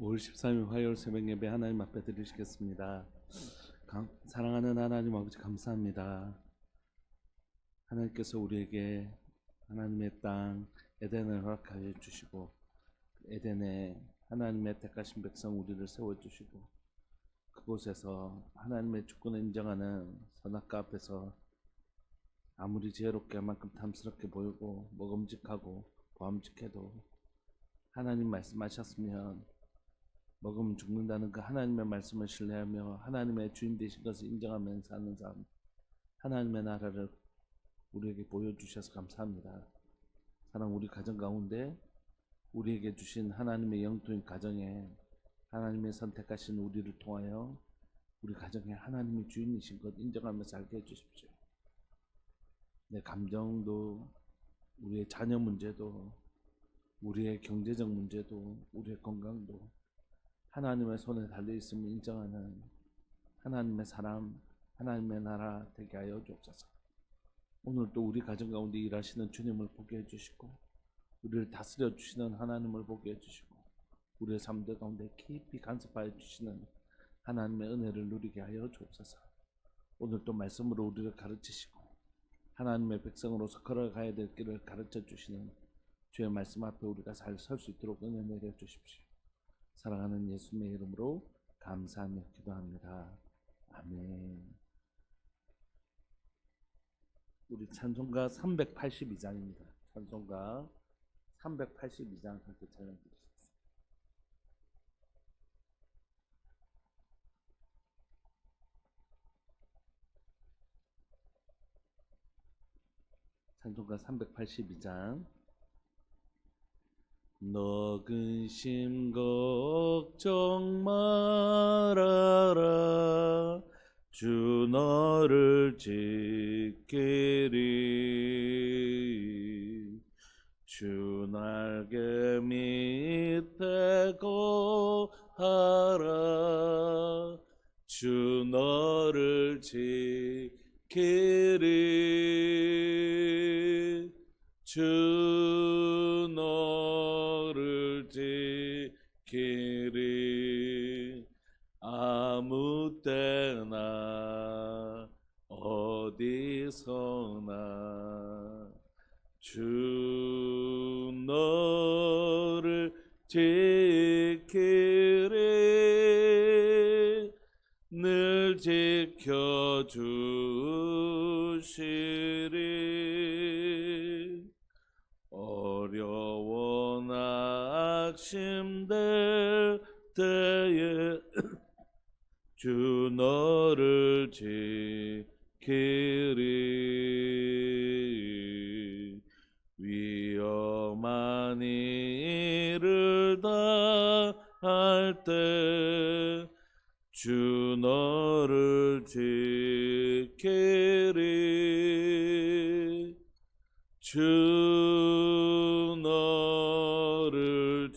5월 13일 화요일 새벽 예배 하나님 앞에 드리시겠습니다. 사랑하는 하나님 아버지 감사합니다. 하나님께서 우리에게 하나님의 땅 에덴을 허락하여 주시고 에덴에 하나님의 택하신 백성 우리를 세워주시고 그곳에서 하나님의 주권을 인정하는 선악과 앞에서 아무리 지혜롭게 할 만큼 탐스럽게 보이고 먹음직하고 보암직해도 하나님 말씀하셨으면 먹으면 죽는다는 그 하나님의 말씀을 신뢰하며 하나님의 주인 되신 것을 인정하면서 사는 삶, 하나님의 나라를 우리에게 보여주셔서 감사합니다. 사랑 우리 가정 가운데 우리에게 주신 하나님의 영토인 가정에 하나님의 선택하신 우리를 통하여 우리 가정에 하나님의 주인이신 것 인정하며 살게 해주십시오. 내 감정도 우리의 자녀 문제도 우리의 경제적 문제도 우리의 건강도 하나님의 손에 달려있음을 인정하는 하나님의 사람, 하나님의 나라 되게 하여 주옵소서. 오늘 또 우리 가정 가운데 일하시는 주님을 보게 해주시고 우리를 다스려 주시는 하나님을 보게 해주시고 우리의 삶들 가운데 깊이 간섭하여 주시는 하나님의 은혜를 누리게 하여 주옵소서. 오늘 또 말씀으로 우리를 가르치시고 하나님의 백성으로서 걸어가야 될 길을 가르쳐 주시는 주의 말씀 앞에 우리가 잘 설 수 있도록 은혜 내려 주십시오. 사랑하는 예수님의 이름으로 감사하며 기도합니다. 아멘. 우리 찬송가 382장입니다. 찬송가 382장 함께 찬양 드리겠습니다. 찬송가 382장. 너 근심 걱정 말아라 주 너를 지키리 주 날개 밑에 거하라 주 너를 지키리 주 너를 지키리 아무 때나 어디서나 주 너를 지키리 늘 지켜주시리 어려워 낙심될 때에 주 너를 지키리 위험한 일을 다할 때 주 너를 지키리 주 너를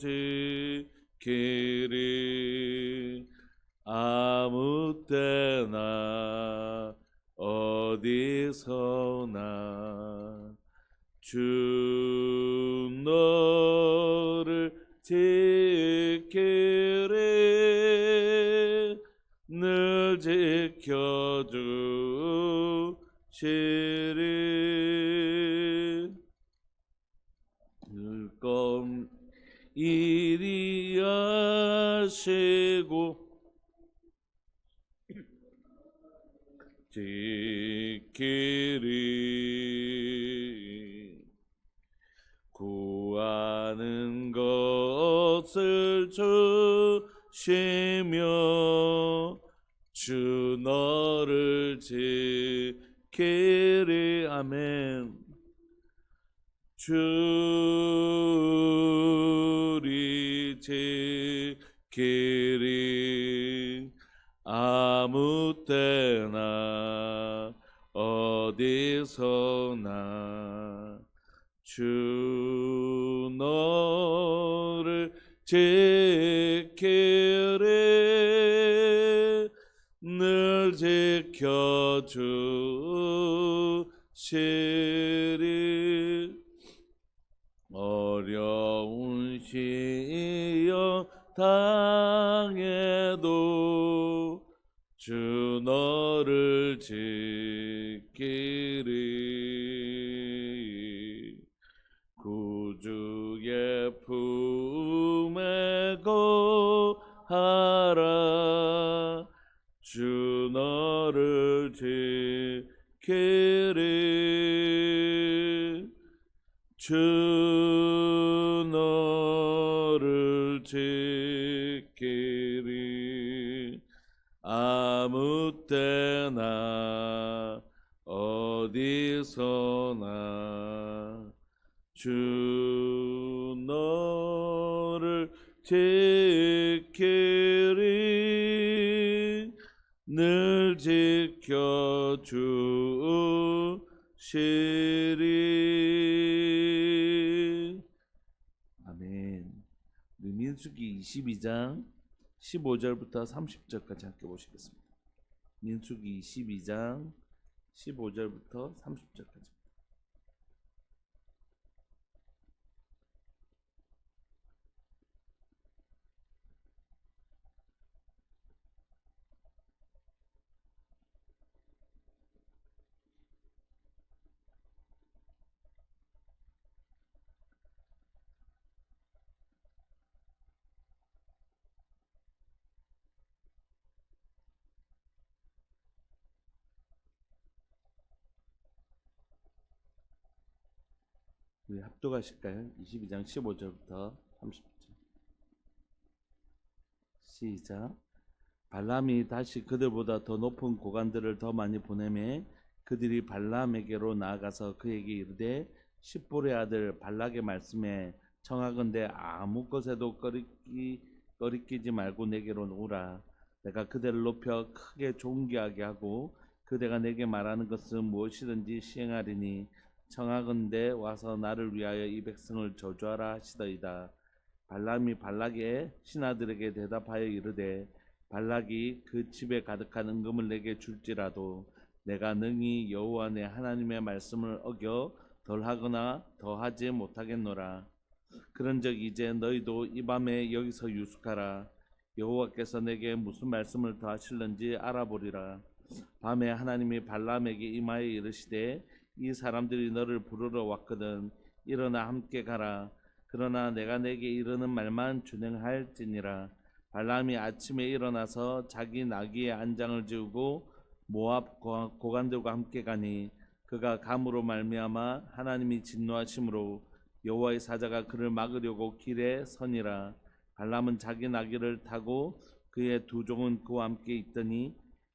지키리 아무 때나 어디서나 주 너를 지키리 늘 지켜주시리 즐거움 이리 하시고 지키리 구하는 것을 주시며 주 너를 지키리 아멘 주리 지키리 아무 때나 어디서나 주 너를 지키리 늘 지켜주시리 어려운 시험 당해도 주 너를 지키리. 구주의 품에 거하라. 주 너를 지키리. 주 너를 지키리. 아무 때나 어디서나 주 너를 지키리. 늘 지켜주시리. 아멘. 우리 민수기 22장 15절부터 30절까지 함께 보시겠습니다. 민수기 22장 15절부터 30절까지. 우리 합독하실까요? 22장 15절부터 30절. 시작. 발람이 다시 그들보다 더 높은 고관들을 더 많이 보내매 그들이 발람에게로 나아가서 그에게 이르되 십볼의 아들 발락의 말씀에 청하건대 아무 것에도 꺼리끼지 말고 내게로 오라. 내가 그대를 높여 크게 존귀하게 하고 그대가 내게 말하는 것은 무엇이든지 시행하리니 청하건대 와서 나를 위하여 이 백성을 저주하라 하시더이다. 발람이 발락의 신하들에게 대답하여 이르되 발락이 그 집에 가득한 은금을 내게 줄지라도 내가 능히 여호와 내 하나님의 말씀을 어겨 덜하거나 더하지 못하겠노라. 그런즉 이제 너희도 이 밤에 여기서 유숙하라. 여호와께서 내게 무슨 말씀을 더하실는지 알아보리라. 밤에 하나님이 발람에게 임하여 이르시되 이 사람들이 너를 부르러 왔거든. 일어나 함께 가라. 그러나 내가 내게 이르는 말만 준행할지니라. 발람이 아침에 일어나서 자기 나귀의 안장을 지우고 모압 고관들과 함께 가니 그가 감으로 말미암아 하나님이 진노하심으로 여호와의 사자가 그를 막으려고 길에 서니라. 발람은 자기 나귀를 타고 그의 두 종은 그와 함께 있더니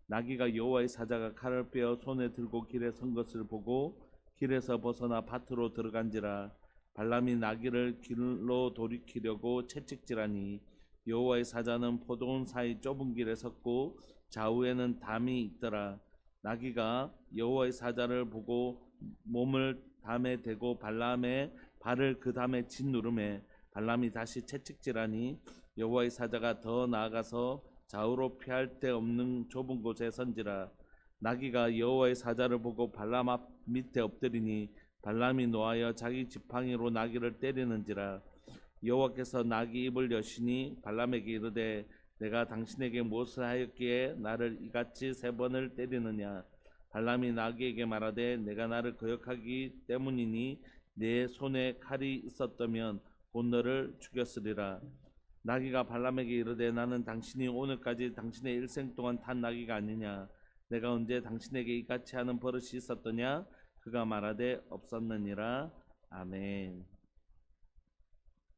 나귀가 여호와의 사자가 칼을 빼어 손에 들고 길에 선 것을 보고 길에서 벗어나 밭으로 들어간지라. 발람이 나귀를 길로 돌이키려고 채찍질하니 여호와의 사자는 포도원 사이 좁은 길에 섰고 좌우에는 담이 있더라. 나귀가 여호와의 사자를 보고 몸을 담에 대고 발람의 발을 그 담에 짓누르매 발람이 다시 채찍질하니 여호와의 사자가 더 나아가서 좌우로 피할 데 없는 좁은 곳에 선지라. 나귀가 여호와의 사자를 보고 발람 앞 밑에 엎드리니 발람이 노하여 자기 지팡이로 나귀를 때리는지라. 여호와께서 나귀 입을 여시니 발람에게 이르되 내가 당신에게 무엇을 하였기에 나를 이같이 3번을 때리느냐. 발람이 나귀에게 말하되 내가 나를 거역하기 때문이니 내 손에 칼이 있었다면 곧 너를 죽였으리라. 나귀가 발람에게 이르되 나는 당신이 오늘까지 당신의 일생 동안 탄 나귀가 아니냐. 내가 언제 당신에게 이같이 하는 버릇이 있었더냐. 그가 말하되 없었느니라. 아멘.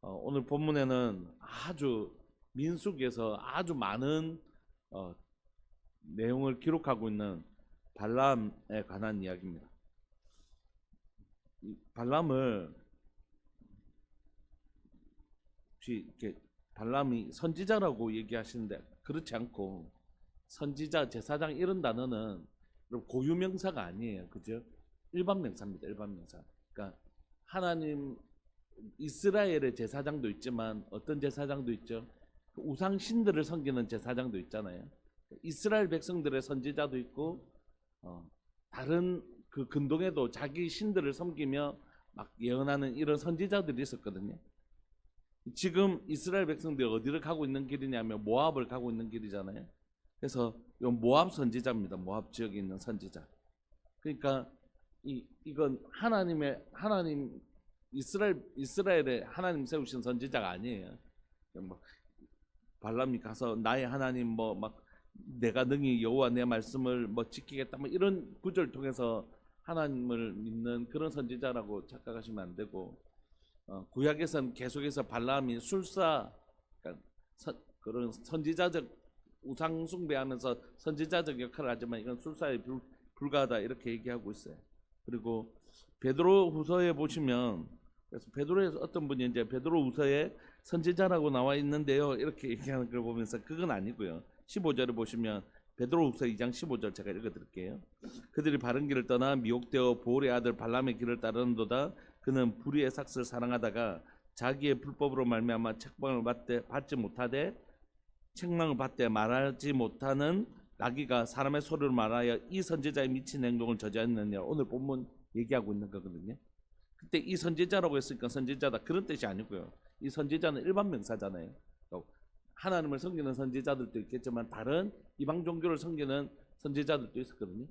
오늘 본문에는 아주 민수기에서 아주 많은 내용을 기록하고 있는 발람에 관한 이야기입니다. 발람을 혹시 이렇게 발람이 선지자라고 얘기하시는데 그렇지 않고 선지자, 제사장 이런 단어는 고유명사가 아니에요. 그죠? 일반 명사입니다. 일반 명사. 그러니까 하나님 이스라엘의 제사장도 있지만 어떤 제사장도 있죠? 우상 신들을 섬기는 제사장도 있잖아요. 이스라엘 백성들의 선지자도 있고 다른 그 근동에도 자기 신들을 섬기며 막 예언하는 이런 선지자들이 있었거든요. 지금 이스라엘 백성들이 어디를 가고 있는 길이냐면 모압을 가고 있는 길이잖아요. 그래서 이 모압 선지자입니다. 모압 지역에 있는 선지자. 그러니까 이건 하나님 이스라엘에 하나님 세우신 선지자가 아니에요. 뭐 발람이 가서 나의 하나님 뭐 막 내가 능히 여호와 내 말씀을 뭐 지키겠다 뭐 이런 구절을 통해서 하나님을 믿는 그런 선지자라고 착각하시면 안 되고, 구약에서는 계속해서 발람이 술사, 그러니까 그런 선지자적 우상 숭배하면서 선지자적 역할을 하지만 이건 술사에 불과하다 이렇게 얘기하고 있어요. 그리고 베드로후서에 보시면, 그래서 베드로에서 어떤 분이 이제 베드로후서에 선지자라고 나와 있는데요 이렇게 얘기하는 걸 보면서 그건 아니고요. 15절을 보시면 베드로후서 2장 15절 제가 읽어드릴게요. 그들이 바른 길을 떠나 미혹되어 보올의 아들 발람의 길을 따르는도다. 그는 불의의 삭스를 사랑하다가 자기의 불법으로 말미암아 책망을 받지 못하되 책망을 받되 말하지 못하는 나귀가 사람의 소리를 말하여 이 선지자의 미친 행동을 저지하느냐. 오늘 본문 얘기하고 있는 거거든요. 그때 이 선지자라고 했으니까 선지자다 그런 뜻이 아니고요. 이 선지자는 일반 명사잖아요. 하나님을 섬기는 선지자들도 있겠지만 다른 이방 종교를 섬기는 선지자들도 있었거든요.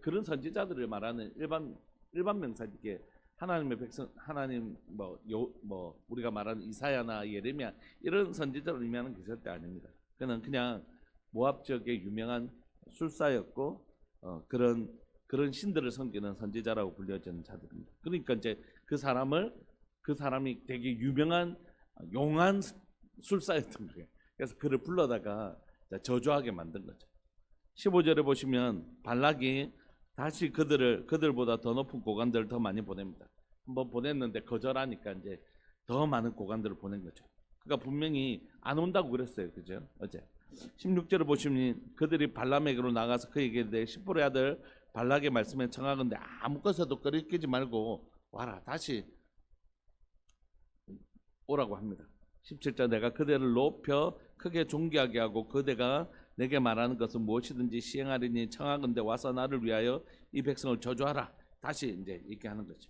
그런 선지자들을 말하는 일반 명사이게 하나님의 백성, 하나님 뭐 우리가 말하는 이사야나 예레미야 이런 선지자를 의미하는 게 절대 아닙니다. 그냥 모압 지역의 유명한 술사였고 그런 신들을 섬기는 선지자라고 불려지는 자들입니다. 그러니까 이제 그 사람이 되게 유명한 용한 술사였던 거예요. 그래서 그를 불러다가 저주하게 만든 거죠. 15절에 보시면 발락이 다시 그들보다 더 높은 고관들을 더 많이 보냅니다. 한번 보냈는데 거절하니까 이제 더 많은 고관들을 보낸 거죠. 그러니까 분명히 안 온다고 그랬어요. 그죠? 어제 16절을 보시면 그들이 발람에게로 나가서 그에게 대해 십볼의 아들 발락의 말씀에 청하건대 아무 것에도 꺼리끼지 말고 와라. 다시 오라고 합니다. 17절 내가 그대를 높여 크게 존귀하게 하고 그대가 내게 말하는 것은 무엇이든지 시행하리니 청하건대 와서 나를 위하여 이 백성을 저주하라. 다시 이제 얘기하는 거죠.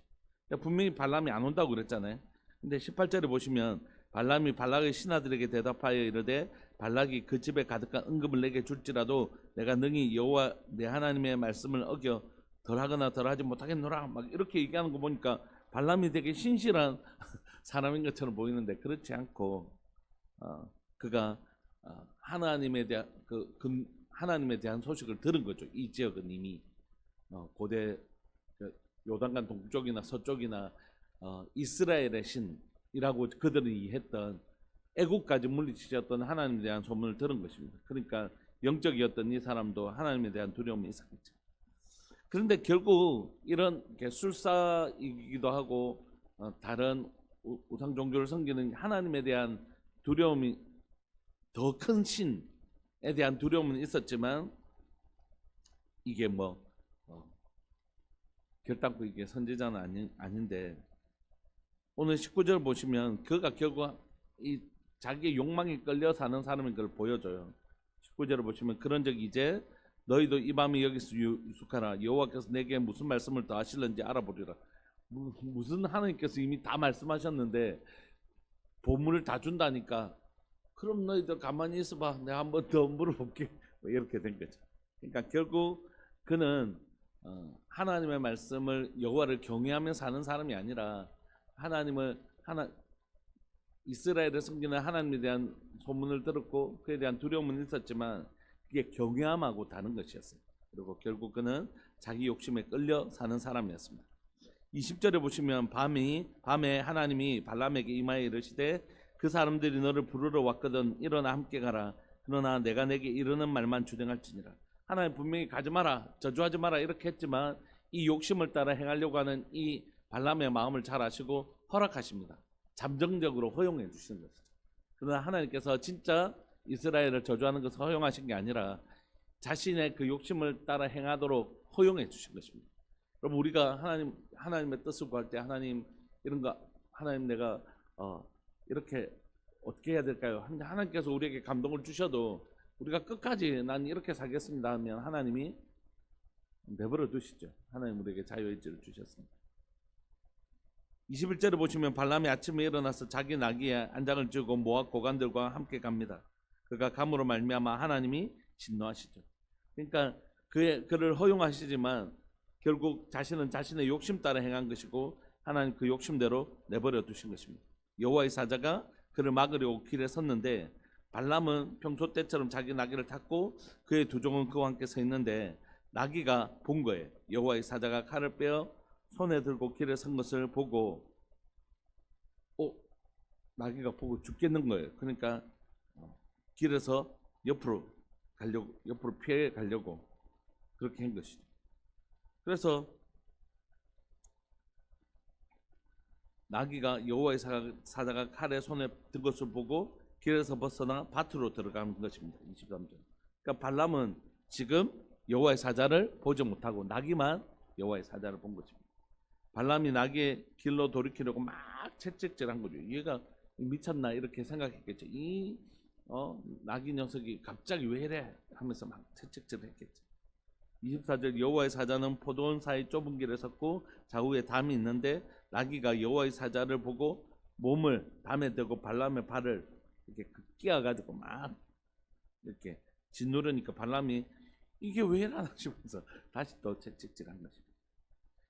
분명히 발람이 안 온다고 그랬잖아요. 근데 18절에 보시면 발람이 발락의 신하들에게 대답하여 이르되 발락이 그 집에 가득한 은금을 내게 줄지라도 내가 능히 여호와 내 하나님의 말씀을 어겨 덜하거나 덜하지 못하겠노라. 막 이렇게 얘기하는 거 보니까 발람이 되게 신실한 사람인 것처럼 보이는데 그렇지 않고 그가 하나님에 대한 소식을 들은 거죠. 이 지역은 이미 고대 요단강 동쪽이나 서쪽이나 이스라엘의 신이라고 그들이 이해했던 애국까지 물리치셨던 하나님에 대한 소문을 들은 것입니다. 그러니까 영적이었던 이 사람도 하나님에 대한 두려움이 있었겠죠. 그런데 결국 이런 술사이기도 하고 다른 우상 종교를 섬기는 하나님에 대한 두려움이 더 큰 신에 대한 두려움은 있었지만 이게 결단코 이게 선지자는 아닌데 오늘 19절 보시면 그가 결국 이 자기의 욕망에 끌려 사는 사람인 걸 보여줘요. 19절을 보시면 그런즉 이제 너희도 이 밤이 여기서 유숙하라. 여호와께서 내게 무슨 말씀을 더 하실는지 알아보리라. 무슨 하나님께서 이미 다 말씀하셨는데 보물을 다 준다니까 그럼 너희들 가만히 있어봐. 내가 한번 더 물어볼게. 이렇게 된 거죠. 그러니까 결국 그는 하나님의 말씀을 여호와를 경외하며 사는 사람이 아니라 이스라엘을 섬기는 하나님에 대한 소문을 들었고 그에 대한 두려움은 있었지만 그게 경외함하고 다른 것이었어요. 그리고 결국 그는 자기 욕심에 끌려 사는 사람이었습니다. 20절에 보시면 밤에 하나님이 발람에게 임하여 이르시되 그 사람들이 너를 부르러 왔거든 일어나 함께 가라. 그러나 내가 내게 이르는 말만 주행할지니라. 하나님 분명히 가지 마라 저주하지 마라 이렇게 했지만 이 욕심을 따라 행하려고 하는 이 발람의 마음을 잘 아시고 허락하십니다. 잠정적으로 허용해 주시는 것이죠. 그러나 하나님께서 진짜 이스라엘을 저주하는 것을 허용하신 게 아니라 자신의 그 욕심을 따라 행하도록 허용해 주신 것입니다. 여러분 우리가 하나님의 뜻을 구할 때 하나님 이런 거 하나님 내가 이렇게 어떻게 해야 될까요? 하나님께서 우리에게 감동을 주셔도 우리가 끝까지 난 이렇게 살겠습니다 하면 하나님이 내버려 두시죠. 하나님 우리에게 자유의지를 주셨습니다. 21절에 보시면 발람이 아침에 일어나서 자기 나귀에 안장을 지고 모압 고관들과 함께 갑니다. 그가 감으로 말미암아 하나님이 진노하시죠. 그러니까 그를 허용하시지만 결국 자신은 자신의 욕심 따라 행한 것이고 하나님 그 욕심대로 내버려 두신 것입니다. 여호와의 사자가 그를 막으려고 길에 섰는데 발람은 평소 때처럼 자기 나귀를 탔고 그의 두 종은 그와 함께 서 있는데 나귀가 본 거예요. 여호와의 사자가 칼을 빼어 손에 들고 길에 선 것을 보고 나귀가 보고 죽겠는 거예요. 그러니까 길에서 옆으로 피해 가려고 그렇게 한 것이죠. 그래서 나귀가 여호와의 사자가 칼에 손에 든 것을 보고 길에서 벗어나 밭으로 들어가는 것입니다. 23절. 그러니까 발람은 지금 여호와의 사자를 보지 못하고 나귀만 여호와의 사자를 본 것입니다. 발람이 나귀의 길로 돌이키려고 막 채찍질한 거죠. 얘가 미쳤나 이렇게 생각했겠죠. 이 나귀 녀석이 갑자기 왜 이래 하면서 막 채찍질을 했겠죠. 24절 여호와의 사자는 포도원 사이 좁은 길에 섰고 좌우에 담이 있는데 나귀가 여호와의 사자를 보고 몸을 담에 대고 발람의 발을 이렇게 끼어가지고 막 이렇게 짓누르니까 발람이 이게 왜 이러나 싶어서 다시 또 채찍질한 것입니다.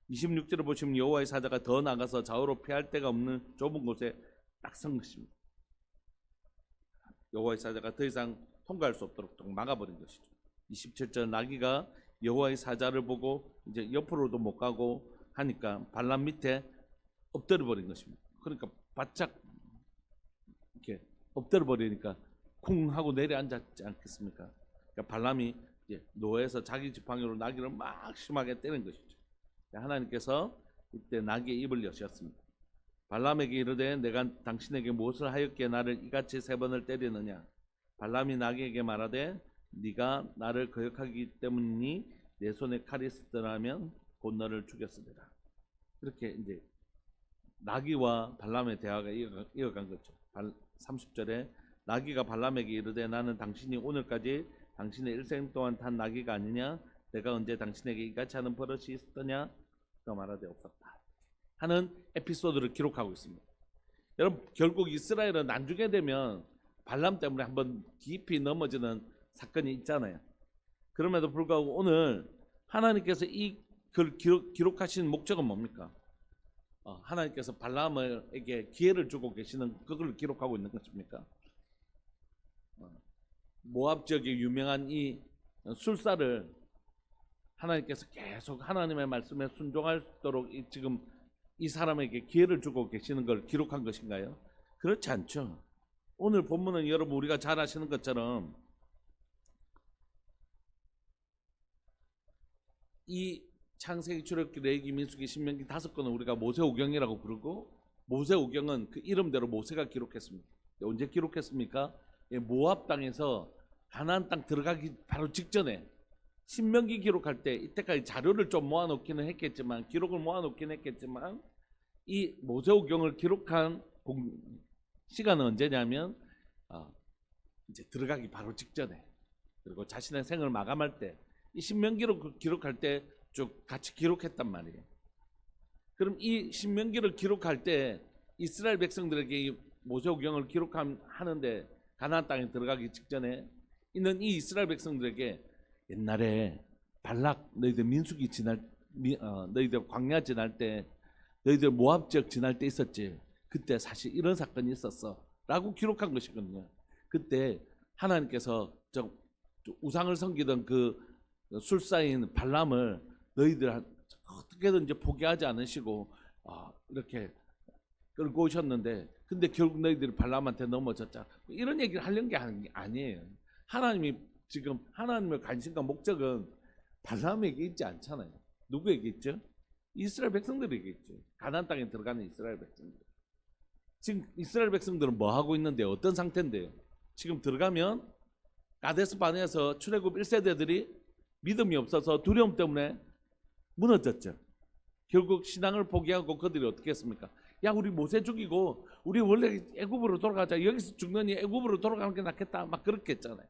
26절을 보시면 여호와의 사자가 더 나가서 좌우로 피할 데가 없는 좁은 곳에 딱 선 것입니다. 여호와의 사자가 더 이상 통과할 수 없도록 막아버린 것이죠. 27절 나귀가 여호와의 사자를 보고 이제 옆으로도 못 가고 하니까 발람 밑에 엎드려 버린 것입니다. 그러니까 바짝 이렇게 엎드려 버리니까 쿵 하고 내려앉았지 않겠습니까? 그러니까 발람이 이제 노에서 자기 지팡이로 나귀를 막 심하게 때린 것이죠. 하나님께서 이때 나귀의 입을 여셨습니다. 발람에게 이르되 내가 당신에게 무엇을 하였기에 나를 이같이 3번을 때리느냐. 발람이 나귀에게 말하되 네가 나를 거역하기 때문이니 내 손에 칼이 있었더라면 곧 너를 죽였으리라. 그렇게 이제 나귀와 발람의 대화가 이어간 거죠. 30절에 나귀가 발람에게 이르되 나는 당신이 오늘까지 당신의 일생 동안 탄 나귀가 아니냐. 내가 언제 당신에게 이같이 하는 버릇이 있었더냐. 그가 말하되 없었다 하는 에피소드를 기록하고 있습니다. 여러분 결국 이스라엘은 나중에 되면 발람 때문에 한번 깊이 넘어지는 사건이 있잖아요. 그럼에도 불구하고 오늘 하나님께서 이걸 기록하신 목적은 뭡니까? 하나님께서 발람에게 기회를 주고 계시는 그걸 기록하고 있는 것입니까? 모압 지역에 유명한 이 술사를 하나님께서 계속 하나님의 말씀에 순종하도록 지금 이 사람에게 기회를 주고 계시는 걸 기록한 것인가요? 그렇지 않죠. 오늘 본문은 여러분 우리가 잘 아시는 것처럼 이 창세기, 출애굽기, 레위기, 민수기, 신명기 5권은 우리가 모세오경이라고 부르고 모세오경은 그 이름대로 모세가 기록했습니다. 언제 기록했습니까? 모압 땅에서 가나안 땅 들어가기 바로 직전에 신명기 기록할 때 이때까지 자료를 좀 모아놓기는 했겠지만 기록을 모아놓기는 했겠지만 이 모세오경을 기록한 시간은 언제냐면 이제 들어가기 바로 직전에 그리고 자신의 생을 마감할 때 이 신명기로 기록할 때 쭉 같이 기록했단 말이에요. 그럼 이 신명기를 기록할 때 이스라엘 백성들에게 이 모세오경을 기록하는데 가나안 땅에 들어가기 직전에 있는 이 이스라엘 백성들에게 옛날에 발락 너희들 민수기 지날 너희들 광야 지날 때 너희들 모압 지역 지날 때 있었지. 그때 사실 이런 사건이 있었어 라고 기록한 것이거든요. 그때 하나님께서 우상을 섬기던 그 술사인 발람을 너희들 어떻게든지 포기하지 않으시고 이렇게 끌고 오셨는데 근데 결국 너희들이 발람한테 넘어졌자 이런 얘기를 하려는 게 아니에요. 하나님이 지금 하나님의 관심과 목적은 발람에게 있지 않잖아요. 누구에게 있죠? 이스라엘 백성들에게 있죠. 가나안 땅에 들어가는 이스라엘 백성들. 지금 이스라엘 백성들은 뭐 하고 있는데 어떤 상태인데요? 지금 들어가면 가데스 바네아에서 출애굽 1세대들이 믿음이 없어서 두려움 때문에 무너졌죠. 결국 신앙을 포기하고 그들이 어떻게 했습니까? 야 우리 모세 죽이고 우리 원래 애굽으로 돌아가자. 여기서 죽느니 애굽으로 돌아가는 게 낫겠다. 막 그렇게 했잖아요.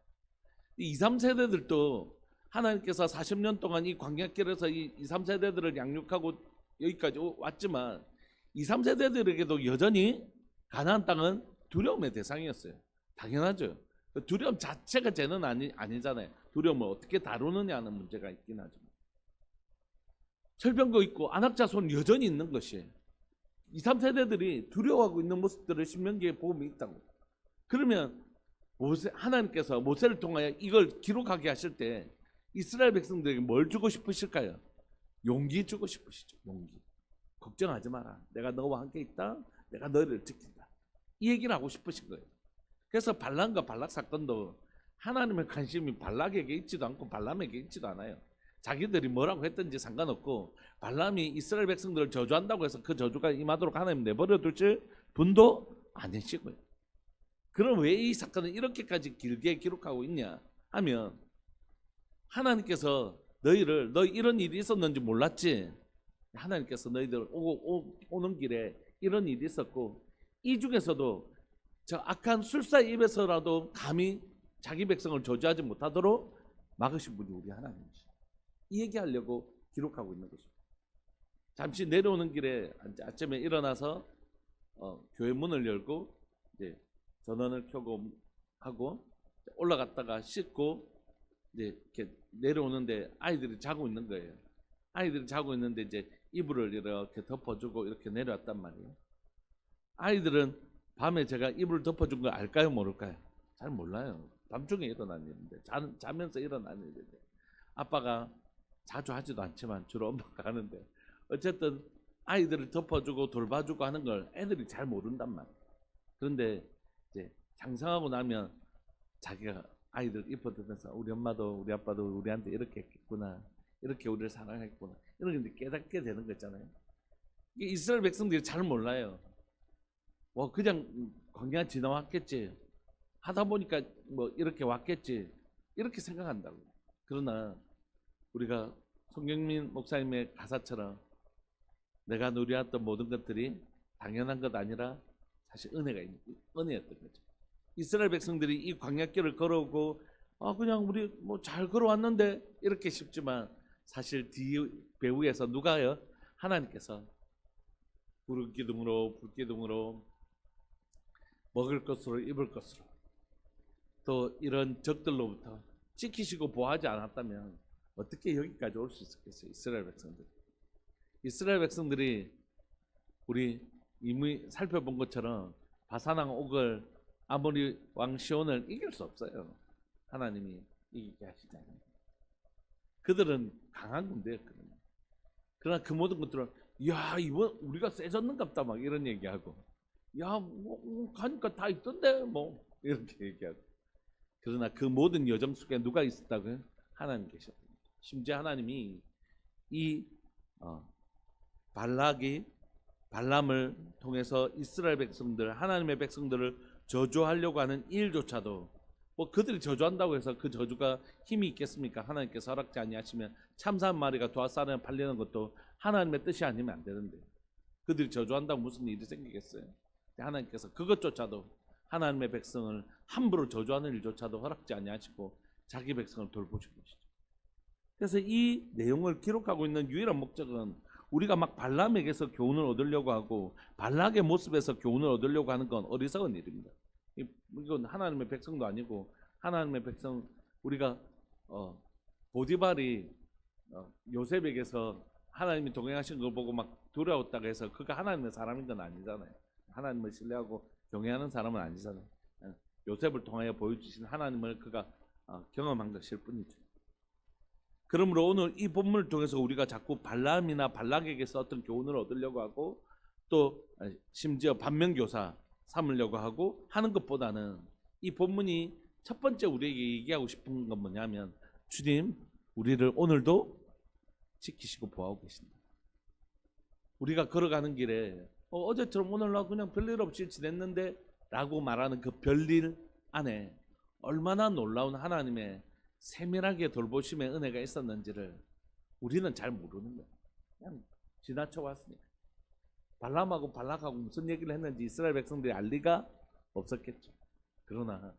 이 2, 3세대들도 하나님께서 40년 동안 이 광야길에서 이 2, 3세대들을 양육하고 여기까지 왔지만 2, 3세대들에게도 여전히 가나안 땅은 두려움의 대상이었어요. 당연하죠. 두려움 자체가 죄는 아니잖아요. 두려움을 어떻게 다루느냐 하는 문제가 있긴 하죠. 철병거 있고 안악자손 여전히 있는 것이 2, 3세대들이 두려워하고 있는 모습들을 신명기에 보면 있다고. 그러면 하나님께서 모세를 통하여 이걸 기록하게 하실 때 이스라엘 백성들에게 뭘 주고 싶으실까요? 용기 주고 싶으시죠. 용기. 걱정하지 마라. 내가 너와 함께 있다. 내가 너를 지킨다. 이 얘기를 하고 싶으신 거예요. 그래서 발람과 발락 사건도 하나님의 관심이 발락에게 있지도 않고 발람에게 있지도 않아요. 자기들이 뭐라고 했든지 상관없고 발람이 이스라엘 백성들을 저주한다고 해서 그 저주가 임하도록 하나님 내버려 둘 분도 아니시고요. 그럼 왜 이 사건을 이렇게까지 길게 기록하고 있냐 하면 하나님께서 너 이런 일이 있었는지 몰랐지? 하나님께서 너희들 오는 길에 이런 일이 있었고 이 중에서도 저 악한 술사의 입에서라도 감히 자기 백성을 저주하지 못하도록 막으신 분이 우리 하나님이시. 이 얘기하려고 기록하고 있는 것입니다. 잠시 내려오는 길에 아침에 일어나서 교회 문을 열고 이제 전원을 켜고 하고 올라갔다가 씻고 이제 이렇게 내려오는데 아이들이 자고 있는 거예요. 아이들이 자고 있는데 이제 이불을 이렇게 덮어주고 이렇게 내려왔단 말이에요. 아이들은 밤에 제가 이불을 덮어준 걸 알까요, 모를까요? 잘 몰라요. 밤중에 일어난 일인데 자면서 일어난 일인데 아빠가 자주 하지도 않지만 주로 엄마가 하는데 어쨌든 아이들을 덮어주고 돌봐주고 하는 걸 애들이 잘 모른단 말이에요. 그런데 이제 장성하고 나면 자기가 아이들 입어들면서 우리 엄마도 우리 아빠도 우리한테 이렇게 했구나, 이렇게 우리를 사랑했구나, 이런 게 깨닫게 되는 거잖아요. 이게 이스라엘 백성들이 잘 몰라요. 그냥 광야 지나왔겠지, 하다 보니까 뭐 이렇게 왔겠지, 이렇게 생각한다고. 그러나 우리가 송경민 목사님의 가사처럼 내가 누려왔던 모든 것들이 당연한 것 아니라 사실 은혜였던 거죠. 이스라엘 백성들이 이 광야길을 걸어오고 그냥 우리 뭐 잘 걸어왔는데 이렇게 싶지만 사실 배후에서 누가요? 하나님께서 구름기둥으로 불기둥으로 먹을 것으로 입을 것으로 또 이런 적들로부터 지키시고 보호하지 않았다면 어떻게 여기까지 올 수 있었겠어요? 이스라엘 백성들이 우리 이미 살펴본 것처럼 바산왕 옥을 아모리 왕 시온을 이길 수 없어요. 하나님이 이기게 하시잖아요. 그들은 강한 군대였거든요. 그러나 그 모든 것들은 이번 우리가 세졌는갑다 막 이런 얘기하고 뭐 가니까 다 있던데 뭐 이렇게 얘기하고. 그러나 그 모든 여정 속에 누가 있었다고요? 하나님 계셨습니다. 심지어 하나님이 이 발람을 통해서 이스라엘 백성들, 하나님의 백성들을 저주하려고 하는 일조차도 그들이 저주한다고 해서 그 저주가 힘이 있겠습니까? 하나님께서 허락지 아니하시면 참사 한 마리가 도화살에 팔리는 것도 하나님의 뜻이 아니면 안 되는데 그들이 저주한다고 무슨 일이 생기겠어요? 하나님께서 그것조차도 하나님의 백성을 함부로 저주하는 일조차도 허락지 아니하시고 자기 백성을 돌보신 것이죠. 그래서 이 내용을 기록하고 있는 유일한 목적은 우리가 막 발람에게서 교훈을 얻으려고 하고 발락의 모습에서 교훈을 얻으려고 하는 건 어리석은 일입니다. 이건 하나님의 백성도 아니고 하나님의 백성 우리가 보디발이 요셉에게서 하나님이 동행하신 걸 보고 막 두려웠다고 해서 그가 하나님의 사람인 건 아니잖아요. 하나님을 신뢰하고 경외하는 사람은 아니잖아요. 요셉을 통하여 보여주신 하나님을 그가 경험한 것일 뿐이죠. 그러므로 오늘 이 본문을 통해서 우리가 자꾸 발람이나 발락에게서 어떤 교훈을 얻으려고 하고 또 심지어 반면교사 삼으려고 하고 하는 것보다는 이 본문이 첫 번째 우리에게 얘기하고 싶은 건 뭐냐면 주님 우리를 오늘도 지키시고 보호하고 계신다. 우리가 걸어가는 길에 어제처럼 오늘 나 그냥 별일 없이 지냈는데 라고 말하는 그 별일 안에 얼마나 놀라운 하나님의 세밀하게 돌보심의 은혜가 있었는지를 우리는 잘 모르는 거예요. 그냥 지나쳐 왔으니까. 발람하고 발락하고 무슨 얘기를 했는지 이스라엘 백성들이 알 리가 없었겠죠. 그러나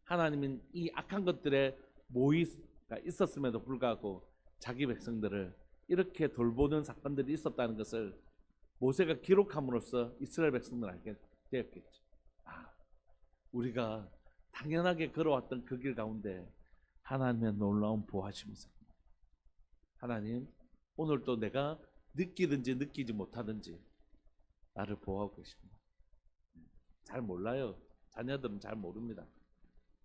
하나님은 이 악한 것들의 모의가 있었음에도 불구하고 자기 백성들을 이렇게 돌보는 사건들이 있었다는 것을 모세가 기록함으로써 이스라엘 백성들 알게 되었겠죠. 아, 우리가 당연하게 걸어왔던 그 길 가운데 하나님의 놀라운 보호하심이 있습니다. 하나님, 오늘도 내가 느끼든지 느끼지 못하든지 나를 보호하고 계십니다. 잘 몰라요. 자녀들은 잘 모릅니다.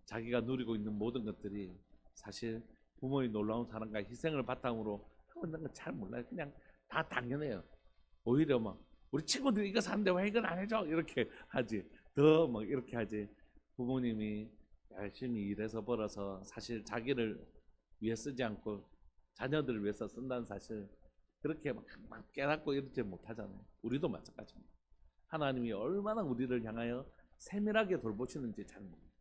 자기가 누리고 있는 모든 것들이 사실 부모의 놀라운 사랑과 희생을 바탕으로 하고 있는 건 잘 몰라요. 그냥 다 당연해요. 오히려 막 우리 친구들이 이거 사는데 왜 이건 안 해줘? 이렇게 하지. 더 막 이렇게 하지. 부모님이 열심히 일해서 벌어서 사실 자기를 위해 쓰지 않고 자녀들을 위해서 쓴다는 사실 그렇게 막 깨닫고 이러지 못하잖아요. 우리도 마찬가지입니다. 하나님이 얼마나 우리를 향하여 세밀하게 돌보시는지 잘 모릅니다.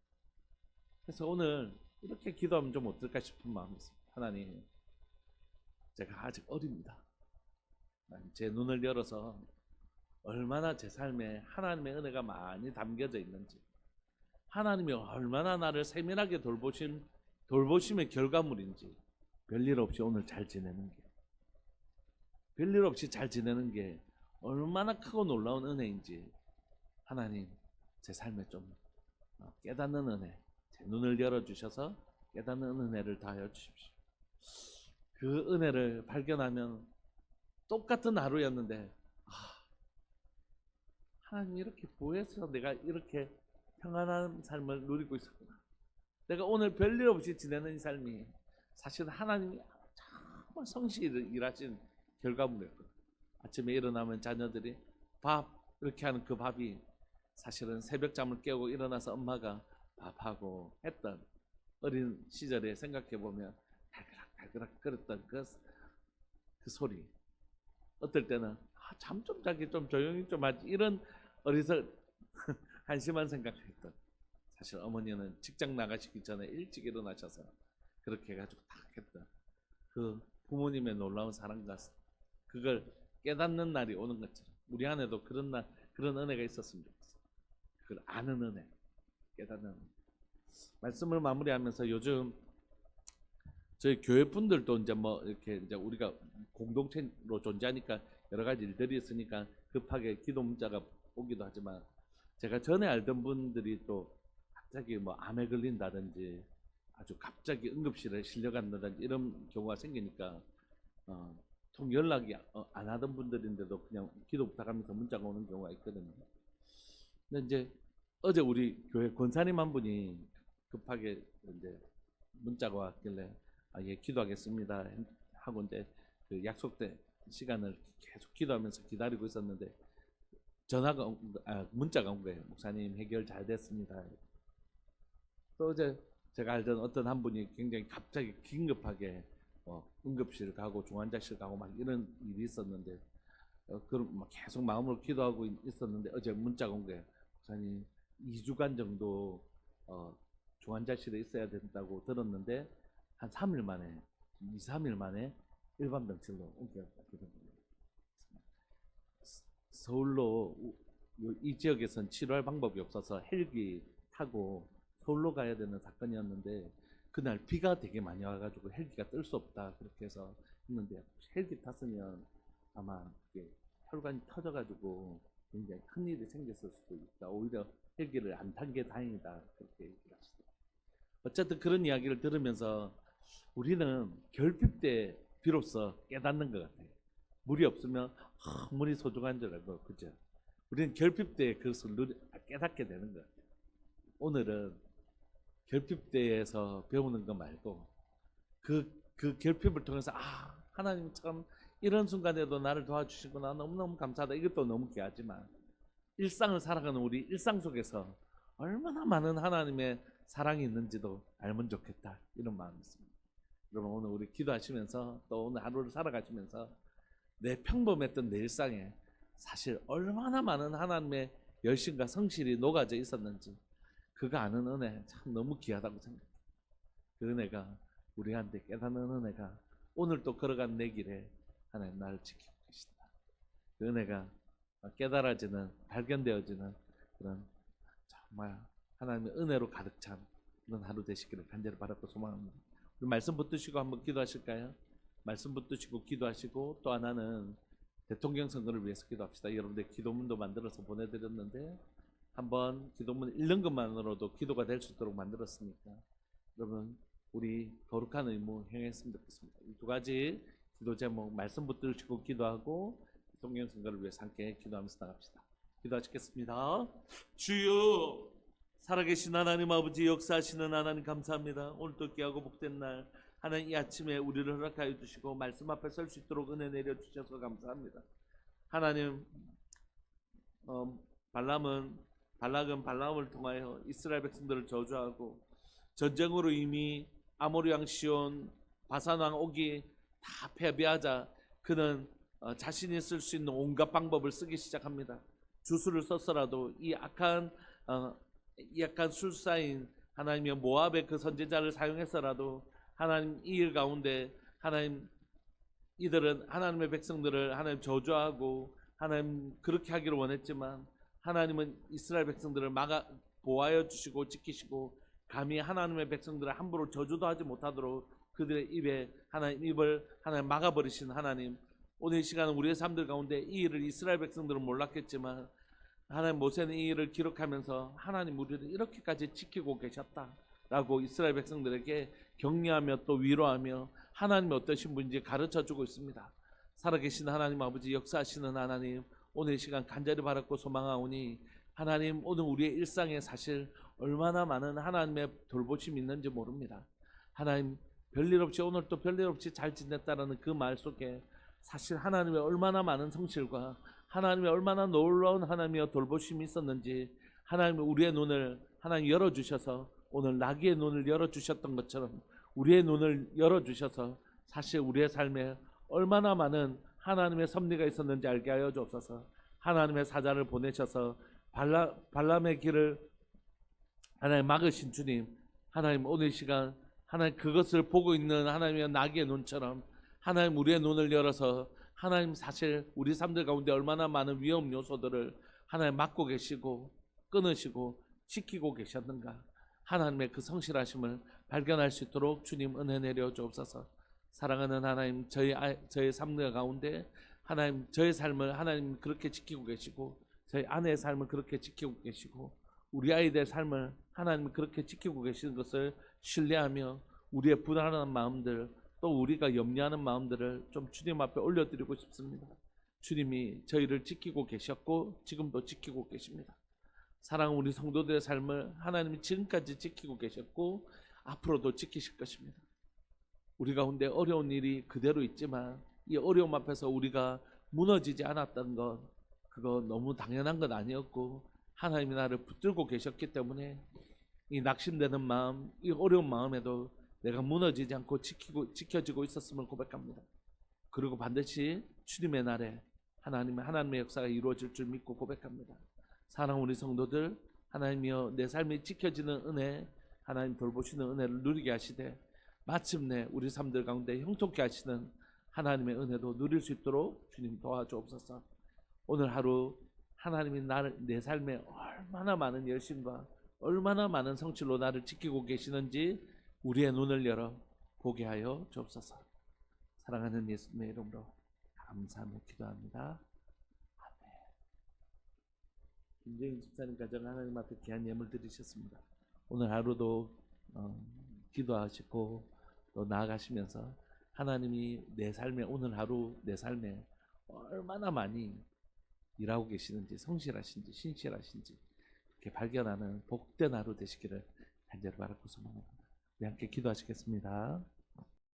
그래서 오늘 이렇게 기도하면 좀 어떨까 싶은 마음이 있습니다. 하나님, 제가 아직 어립니다. 제 눈을 열어서 얼마나 제 삶에 하나님의 은혜가 많이 담겨져 있는지, 하나님이 얼마나 나를 세밀하게 돌보심의 결과물인지, 별일 없이 오늘 잘 지내는 게, 별일 없이 잘 지내는 게 얼마나 크고 놀라운 은혜인지 하나님 제 삶에 좀 깨닫는 은혜, 제 눈을 열어주셔서 깨닫는 은혜를 다하여 주십시오. 그 은혜를 발견하면 똑같은 하루였는데 하나님 이렇게 보혜서 내가 이렇게 평안한 삶을 누리고 있었구나. 내가 오늘 별일 없이 지내는 이 삶이 사실 하나님이 정말 성실히 일하신 결과물이었거든요. 아침에 일어나면 자녀들이 밥 이렇게 하는 그 밥이 사실은 새벽잠을 깨고 일어나서 엄마가 밥하고 했던 어린 시절에 생각해보면 달그락 그랬던 그 소리, 어떨 때는 잠 좀 자기 좀 조용히 좀 하지, 이런 어리석 한심한 생각했던, 사실 어머니는 직장 나가시기 전에 일찍 일어나셔서 그렇게 해가지고 딱 했던 그 부모님의 놀라운 사랑과 그걸 깨닫는 날이 오는 것처럼 우리 안에도 그런 날, 그런 은혜가 있었으면 좋겠어요. 그걸 아는 은혜, 깨닫는 은혜. 말씀을 마무리하면서 요즘 저희 교회 분들도 이제 뭐 이렇게 이제 우리가 공동체로 존재하니까 여러 가지 일들이 있으니까 급하게 기도 문자가 오기도 하지만, 제가 전에 알던 분들이 또 갑자기 뭐 암에 걸린다든지 아주 갑자기 응급실에 실려간다든지 이런 경우가 생기니까 통 연락이 안 하던 분들인데도 그냥 기도 부탁하면서 문자가 오는 경우가 있거든요. 근데 이제 어제 우리 교회 권사님 한 분이 급하게 이제 문자가 왔길래 예, 기도하겠습니다 하고 이제 그 약속된 시간을 계속 기도하면서 기다리고 있었는데 문자가 온 거예요. 목사님 해결 잘 됐습니다. 또 어제 제가 알던 어떤 한 분이 굉장히 갑자기 긴급하게 응급실 가고 중환자실 가고 막 이런 일이 있었는데 그럼 막 계속 마음으로 기도하고 있었는데 어제 문자가 온 거예요. 목사님 2주간 정도 중환자실에 있어야 된다고 들었는데 한 3일 만에 2, 3일 만에 일반 병실로 옮겨갔거든요. 서울로 이 지역에선 치료할 방법이 없어서 헬기 타고 서울로 가야 되는 사건이었는데 그날 비가 되게 많이 와가지고 헬기가 뜰 수 없다 그렇게 해서 했는데, 헬기 탔으면 아마 혈관이 터져가지고 굉장히 큰 일이 생겼을 수도 있다. 오히려 헬기를 안 탄 게 다행이다 그렇게 얘기를 하시더라고요. 어쨌든 그런 이야기를 들으면서 우리는 결핍 때 비로소 깨닫는 것 같아요. 물이 없으면 물이 소중한 줄 알고, 그죠? 우리는 결핍 때 그것을 깨닫게 되는 것 같아요. 오늘은 결핍 때에서 배우는 것 말고 그 결핍을 통해서 하나님 참 이런 순간에도 나를 도와주시구나, 너무너무 감사하다, 이것도 너무 귀하지만 일상을 살아가는 우리 일상 속에서 얼마나 많은 하나님의 사랑이 있는지도 알면 좋겠다, 이런 마음이 있습니다. 여러분 오늘 우리 기도하시면서 또 오늘 하루를 살아가시면서 내 평범했던 내 일상에 사실 얼마나 많은 하나님의 열심과 성실이 녹아져 있었는지 그거 아는 은혜 참 너무 귀하다고 생각해요. 그 은혜가 우리한테 깨닫는 은혜가 오늘 또 걸어간 내 길에 하나님 나를 지키고 계신다. 그 은혜가 깨달아지는, 발견되어지는 그런 정말 하나님의 은혜로 가득 찬 그런 하루 되시기를 간절히 바라고 소망합니다. 우리 말씀 붙드시고 한번 기도하실까요? 말씀 붙드시고 기도하시고, 또 하나는 대통령 선거를 위해서 기도합시다. 여러분들 기도문도 만들어서 보내드렸는데 한번 기도문 읽는 것만으로도 기도가 될 수 있도록 만들었으니까 여러분 우리 거룩한 의무 행했으면 좋겠습니다. 이 두 가지 기도 제목 말씀 붙들고 기도하고 대통령 선거를 위해서 함께 기도하면서 나갑시다. 기도하시겠습니다. 주여, 살아계신 하나님 아버지, 역사하시는 하나님 감사합니다. 오늘도 귀하고 복된 날 하나님, 이 아침에 우리를 허락하여 주시고 말씀 앞에 설 수 있도록 은혜 내려주셔서 감사합니다. 하나님, 발람을 통하여 이스라엘 백성들을 저주하고 전쟁으로 이미 아모리 왕 시온, 바산 왕 오기 다 패배하자 그는 자신이 쓸 수 있는 온갖 방법을 쓰기 시작합니다. 주술을 썼어라도 이 악한 술사인 하나님의 모압의 그 선지자를 사용해서라도 하나님 이 일 가운데 하나님 이들은 하나님의 백성들을 하나님 저주하고 하나님 그렇게 하기를 원했지만 하나님은 이스라엘 백성들을 보호하여 주시고 지키시고 감히 하나님의 백성들을 함부로 저주도 하지 못하도록 그들의 입에 하나님 입을 하나님 막아버리신 하나님, 오늘 이 시간은 우리의 삶들 가운데 이 일을 이스라엘 백성들은 몰랐겠지만 하나님 모세는 이 일을 기록하면서 하나님 우리를 이렇게까지 지키고 계셨다라고 이스라엘 백성들에게 격려하며 또 위로하며 하나님이 어떠신 분인지 가르쳐주고 있습니다. 살아계신 하나님 아버지, 역사하시는 하나님, 오늘 이 시간 간절히 바랐고 소망하오니 하나님 오늘 우리의 일상에 사실 얼마나 많은 하나님의 돌보심이 있는지 모릅니다. 하나님 별일 없이 오늘 또 별일 없이 잘 지냈다라는 그 말 속에 사실 하나님의 얼마나 많은 성실과 하나님의 얼마나 놀라운 하나님의 돌보심이 있었는지 하나님이 우리의 눈을 하나님 열어주셔서 오늘 나귀의 눈을 열어주셨던 것처럼 우리의 눈을 열어주셔서 사실 우리의 삶에 얼마나 많은 하나님의 섭리가 있었는지 알게 하여 주옵소서. 하나님의 사자를 보내셔서 발람의 길을 하나님 막으신 주님, 하나님 오늘 이 시간 하나님 그것을 보고 있는 하나님의 나귀의 눈처럼 하나님 우리의 눈을 열어서 하나님 사실 우리 삶들 가운데 얼마나 많은 위험 요소들을 하나님 막고 계시고 끊으시고 지키고 계셨는가, 하나님의 그 성실하심을 발견할 수 있도록 주님 은혜 내려 주옵소서. 사랑하는 하나님, 저의 삶들 가운데 하나님 저의 삶을 하나님 그렇게 지키고 계시고 저희 아내의 삶을 그렇게 지키고 계시고 우리 아이들의 삶을 하나님 그렇게 지키고 계시는 것을 신뢰하며 우리의 불안한 마음들 또 우리가 염려하는 마음들을 좀 주님 앞에 올려드리고 싶습니다. 주님이 저희를 지키고 계셨고 지금도 지키고 계십니다. 사랑하는 우리 성도들의 삶을 하나님이 지금까지 지키고 계셨고 앞으로도 지키실 것입니다. 우리 가운데 어려운 일이 그대로 있지만 이 어려움 앞에서 우리가 무너지지 않았던 것, 그거 너무 당연한 건 아니었고 하나님이 나를 붙들고 계셨기 때문에 이 낙심되는 마음, 이 어려운 마음에도 내가 무너지지 않고 지켜지고 있었음을 고백합니다. 그리고 반드시 주님의 날에 하나님의 역사가 이루어질 줄 믿고 고백합니다. 사랑하는 우리 성도들, 하나님이여 내 삶이 지켜지는 은혜, 하나님 돌보시는 은혜를 누리게 하시되 마침내 우리 삶들 가운데 형통케 하시는 하나님의 은혜도 누릴 수 있도록 주님 도와주옵소서. 오늘 하루 하나님이 내 삶에 얼마나 많은 열심과 얼마나 많은 성실로 나를 지키고 계시는지 우리의 눈을 열어 보게 하여 주옵소서. 사랑하는 예수님의 이름으로 감사하며 기도합니다. 아멘. 김정인 집사님 가정 하나님 앞에 귀한 예물 드리셨습니다. 오늘 하루도 기도하시고 또 나아가시면서 하나님이 내 삶에 오늘 하루 내 삶에 얼마나 많이 일하고 계시는지 성실하신지 신실하신지 이렇게 발견하는 복된 하루 되시기를 간절히 바라고 소망합니다. 우리 함께 기도하시겠습니다.